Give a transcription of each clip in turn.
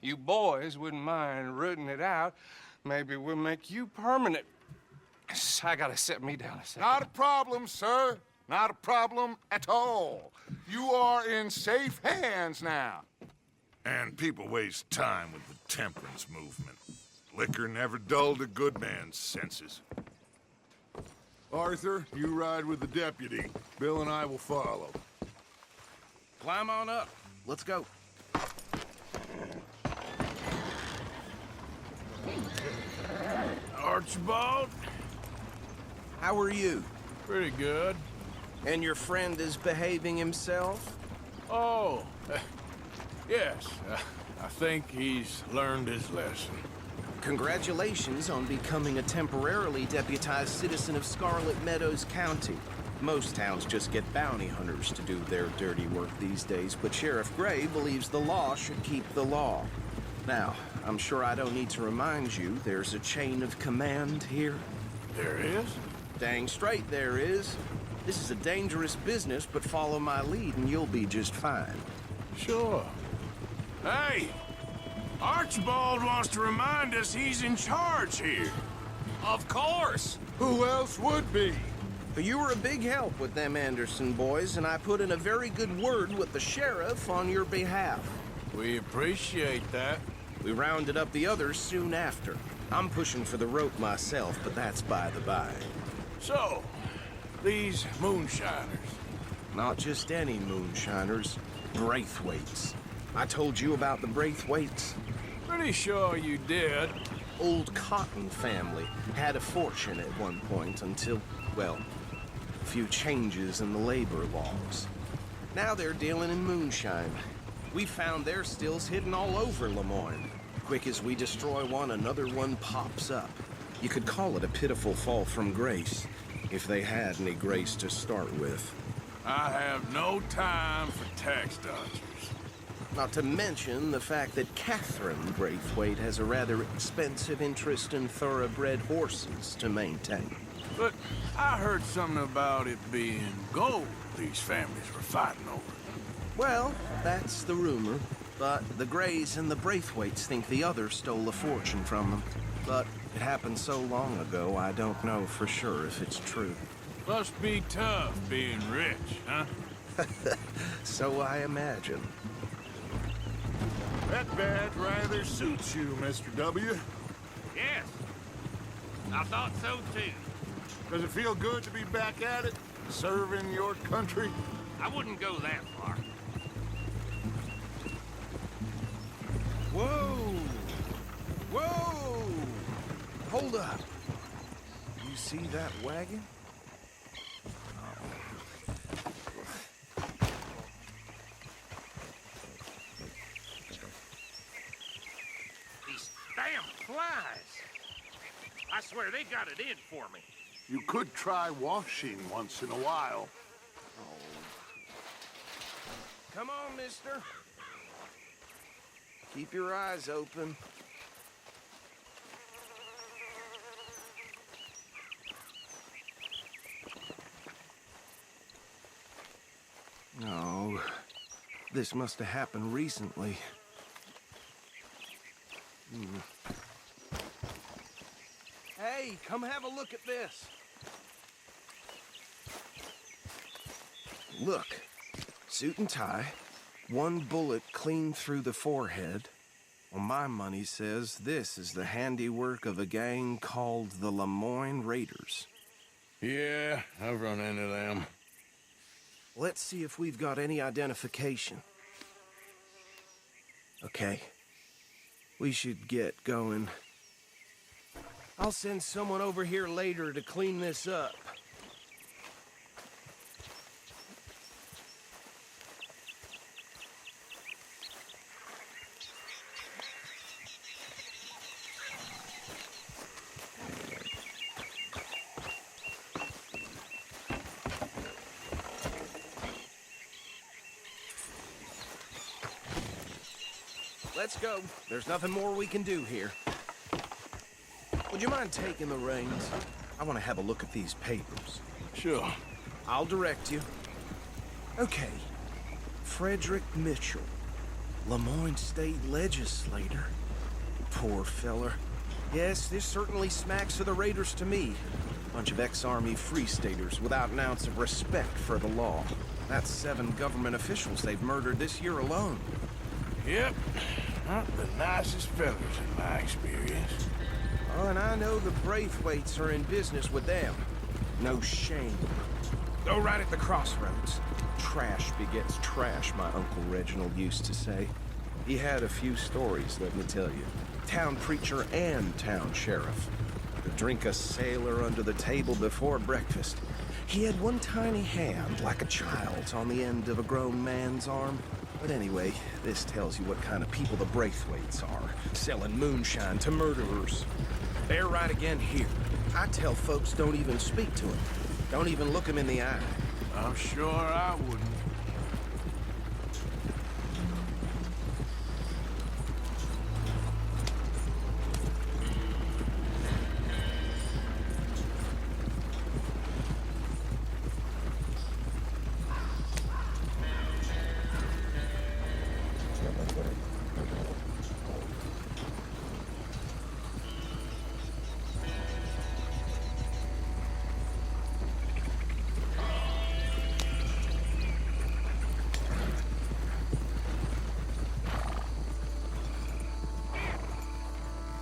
you boys wouldn't mind rooting it out, maybe we'll make you permanent. I gotta set me down a second. Not a problem, sir. Not a problem at all. You are in safe hands now. And people waste time with the temperance movement. Liquor never dulled a good man's senses. Arthur, you ride with the deputy. Bill and I will follow. Climb on up. Let's go. Archibald? How are you? Pretty good. And your friend is behaving himself? Oh, yes. I think he's learned his lesson. Congratulations on becoming a temporarily deputized citizen of Scarlet Meadows County. Most towns just get bounty hunters to do their dirty work these days, but Sheriff Gray believes the law should keep the law. Now, I'm sure I don't need to remind you there's a chain of command here. There is? Dang straight there is. This is a dangerous business, but follow my lead and you'll be just fine. Sure. Hey! Archibald wants to remind us he's in charge here. Of course! Who else would be? But you were a big help with them Anderson boys, and I put in a very good word with the sheriff on your behalf. We appreciate that. We rounded up the others soon after. I'm pushing for the rope myself, but that's by the by. So, these moonshiners. Not just any moonshiners, Braithwaites. I told you about the Braithwaites? Pretty sure you did. Old Cotton family had a fortune at one point until, well, a few changes in the labor laws. Now they're dealing in moonshine. We found their stills hidden all over Lemoyne. Quick as we destroy one, another one pops up. You could call it a pitiful fall from grace, if they had any grace to start with. I have no time for tax dodgers. Not to mention the fact that Catherine Braithwaite has a rather expensive interest in thoroughbred horses to maintain. But I heard something about it being gold these families were fighting over. Well, that's the rumor. But the Grays and the Braithwaites think the other stole a fortune from them. But it happened so long ago, I don't know for sure if it's true. Must be tough being rich, huh? So I imagine. That badge rather suits you, Mr. W. Yes. I thought so, too. Does it feel good to be back at it? Serving your country? I wouldn't go that far. Whoa! Whoa! Hold up. You see that wagon? These damn flies. I swear they got it in for me. You could try washing once in a while. Come on, mister. Keep your eyes open. No, this must have happened recently. Hey, come have a look at this. Look, suit and tie, one bullet clean through the forehead. Well, my money says this is the handiwork of a gang called the Lemoyne Raiders. Yeah, I've run into them. Let's see if we've got any identification. Okay. We should get going. I'll send someone over here later to clean this up. Let's go. There's nothing more we can do here. Would you mind taking the reins? I want to have a look at these papers. Sure. I'll direct you. Okay. Frederick Mitchell. Lemoyne State Legislator. Poor feller. Yes, this certainly smacks of the Raiders to me. Bunch of ex-Army Free Staters without an ounce of respect for the law. That's 7 government officials they've murdered this year alone. Yep. Not the nicest fellas in my experience. Oh, and I know the Braithwaites are in business with them. No shame. Go right at the crossroads. Trash begets trash, my Uncle Reginald used to say. He had a few stories, let me tell you. Town preacher and town sheriff. Could drink a sailor under the table before breakfast. He had one tiny hand, like a child's, on the end of a grown man's arm. But anyway, this tells you what kind of people the Braithwaites are, selling moonshine to murderers. They're right again here. I tell folks don't even speak to them. Don't even look them in the eye. I'm sure I wouldn't.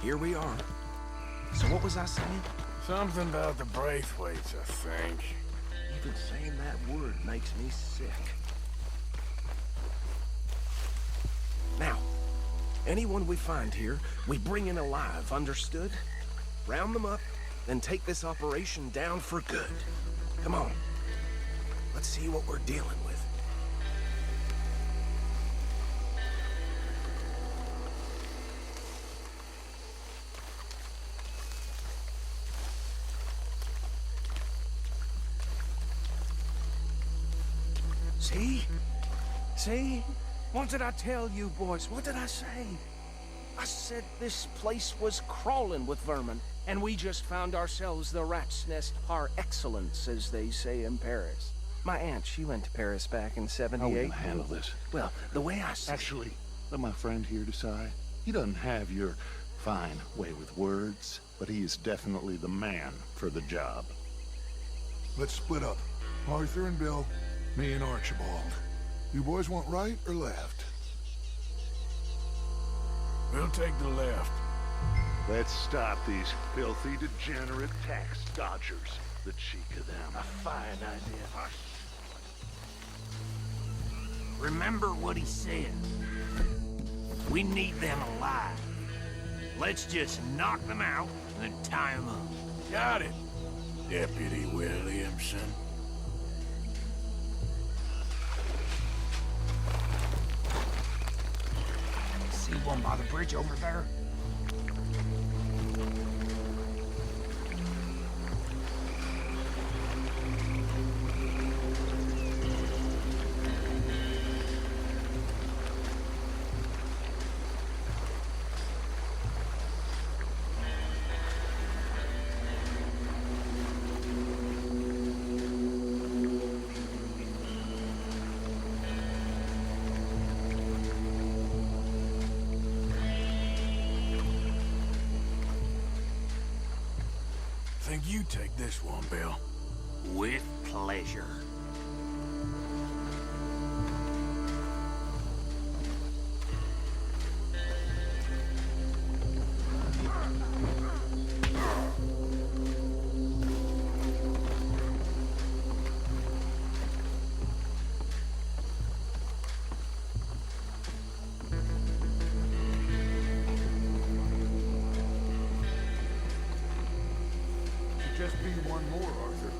Here we are. So what was I saying? Something about the Braithwaites, I think. Even saying that word makes me sick. Now, anyone we find here, we bring in alive, understood? Round them up, then take this operation down for good. Come on. Let's see what we're dealing with. See? See? What did I tell you, boys? What did I say? I said this place was crawling with vermin, and we just found ourselves the rat's nest par excellence, as they say in Paris. My aunt, she went to Paris back in How are we '78. gonna handle this? Well, the way I see Actually, let my friend here decide. He doesn't have your fine way with words, but he is definitely the man for the job. Let's split up. Arthur and Bill, me and Archibald. You boys want right or left? We'll take the left. Let's stop these filthy, degenerate tax dodgers. The cheek of them. A fine idea. Remember what he said. We need them alive. Let's just knock them out and then tie them up. Got it, Deputy Williamson. See one by the bridge over there? Think you take this one, Bill. With pleasure. Just be one more, Arthur.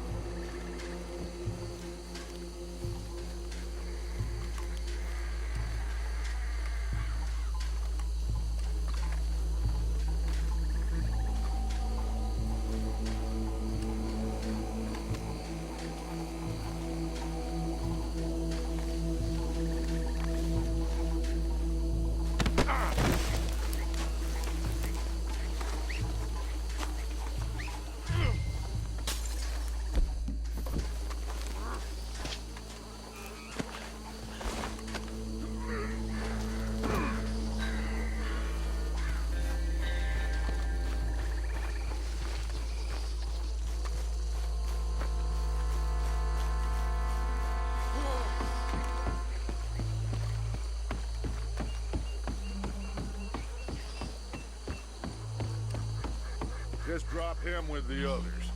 Just drop him with the others.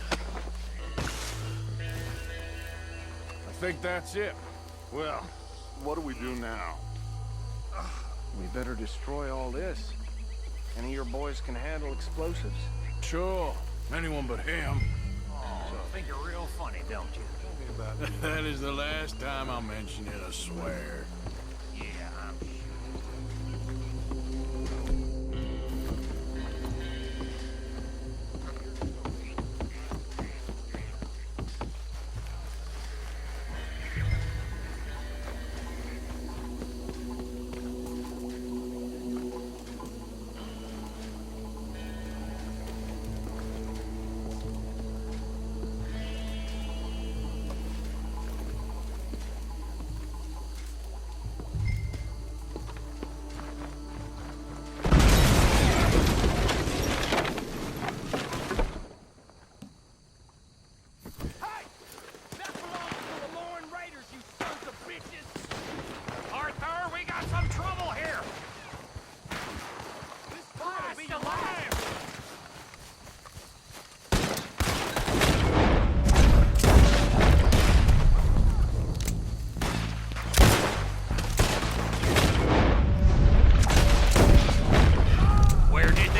I think that's it. Well, what do we do now? We better destroy all this. Any of your boys can handle explosives? Sure. Anyone but him. Oh, you think you're real funny, don't you? That is the last time I'll mention it, I swear. Yeah, I'm sure.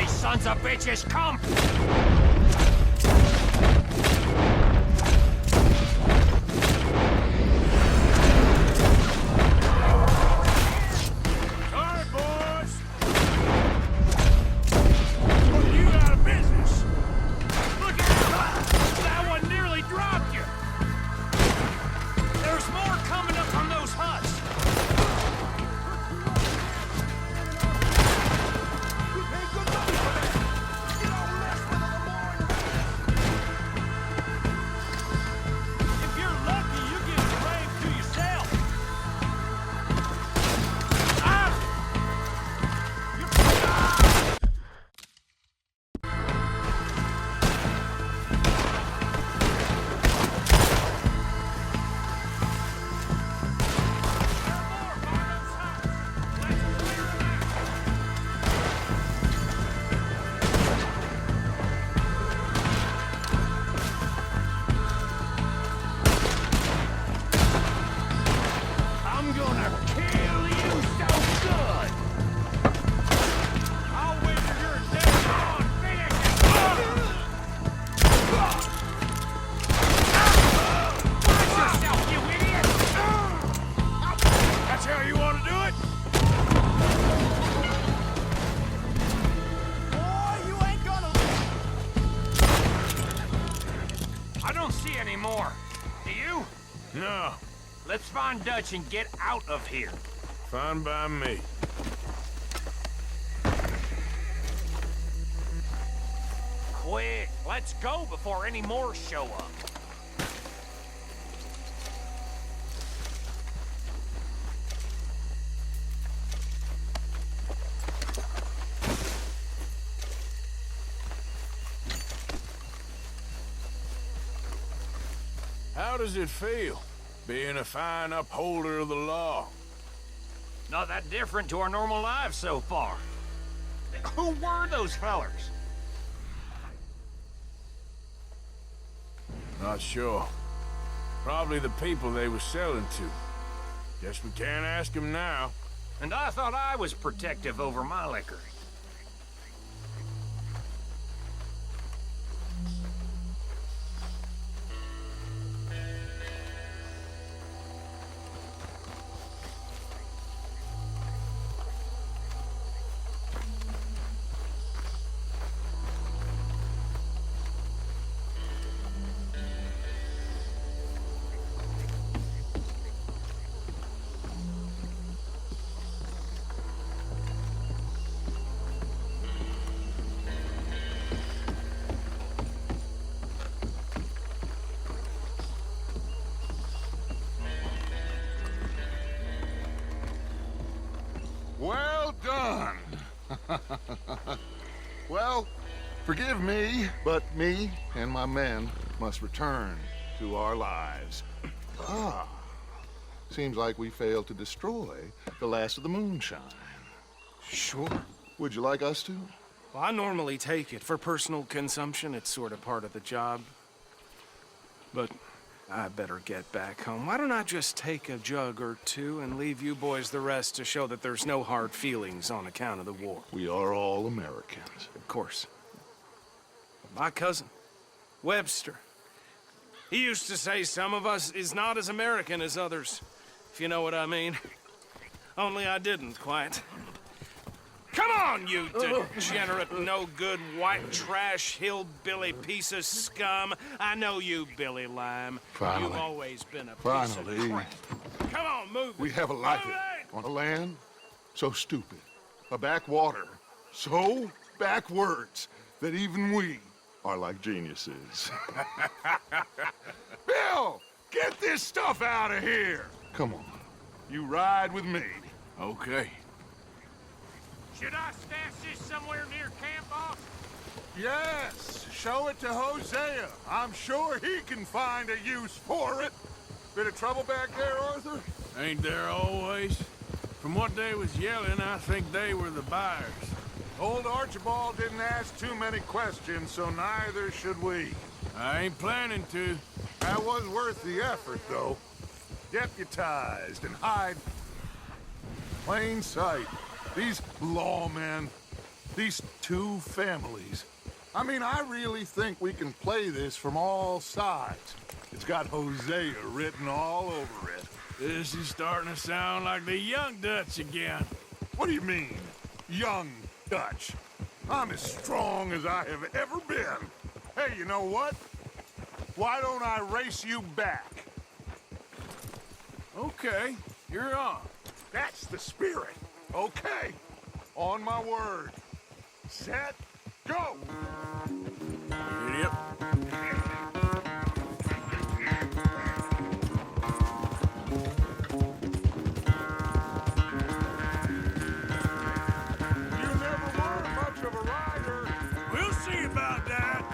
Sons of bitches, come! Sorry, boys. Put you out of business. Look at that! That one nearly dropped you. There's more coming up from those huts. Anymore. Do you? No. Let's find Dutch and get out of here. Fine by me. Quick, let's go before any more show up. How does it feel, being a fine upholder of the law? Not that different to our normal lives so far. Who were those fellers? Not sure. Probably the people they were selling to. Guess we can't ask them now. And I thought I was protective over my liquor. Well done. Well, forgive me, but me and my men must return to our lives. Seems like we failed to destroy the last of the moonshine. Sure. Would you like us to? Well, I normally take it. For personal consumption, it's sort of part of the job. But I better get back home. Why don't I just take a jug or two and leave you boys the rest to show that there's no hard feelings on account of the war? We are all Americans. Of course. My cousin, Webster, he used to say some of us is not as American as others, if you know what I mean. Only I didn't quite. Come on, you degenerate, no-good, white trash, hillbilly piece of scum. I know you, Billy Lime. Finally. You've always been a piece Finally. of crap. Come on, move We it. have a life Move it! on a land so stupid, a backwater so backwards that even we are like geniuses. Bill, get this stuff out of here. Come on. You ride with me. Okay. Should I stash this somewhere near camp, boss? Yes, show it to Hosea. I'm sure he can find a use for it. Bit of trouble back there, Arthur? Ain't there always? From what they was yelling, I think they were the buyers. Old Archibald didn't ask too many questions, so neither should we. I ain't planning to. That was worth the effort, though. Deputized and hide. Plain sight. These lawmen. These two families. I mean, I really think we can play this from all sides. It's got Hosea written all over it. This is starting to sound like the Young Dutch again. What do you mean, young Dutch? I'm as strong as I have ever been. Hey, you know what? Why don't I race you back? Okay, you're on. That's the spirit. Okay. On my word. Set, go! Yep. You never were much of a rider. We'll see about that.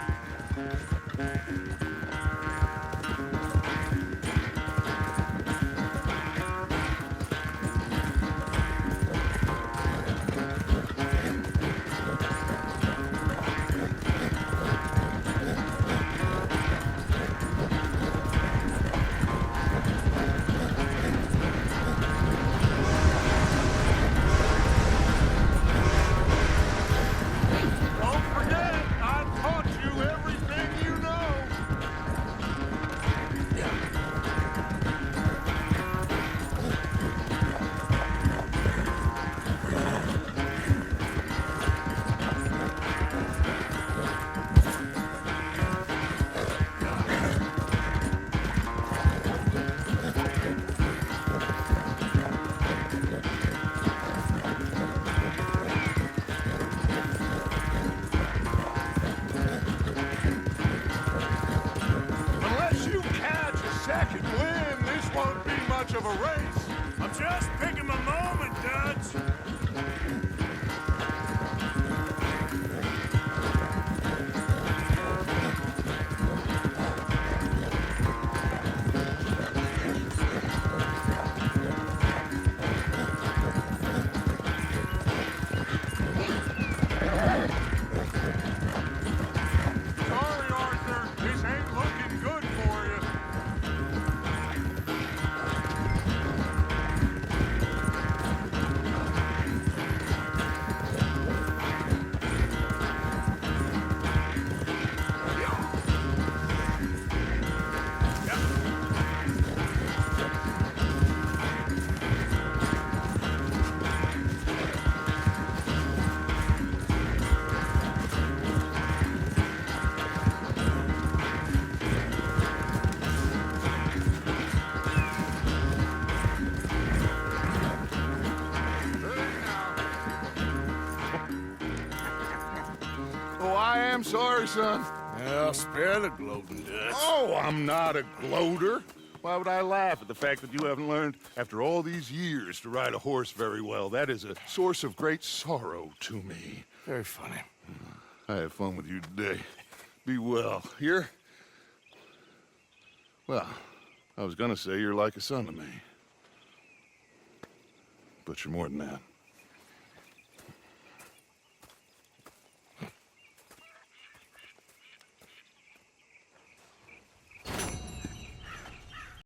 Don't forget, I taught you everything you know. Unless you catch a second wind, this won't be much of a race. I'm just picking my moment, Dutch. Sorry, Arthur. This ain't looking good for you. Oh, I am sorry, son. Well, spare the gloating, Dutch. Oh, I'm not a gloater. Why would I laugh at the fact that you haven't learned, after all these years, to ride a horse very well? That is a source of great sorrow to me. Very funny. I had fun with you today. Be well. Here? Well, I was gonna say you're like a son to me. But you're more than that.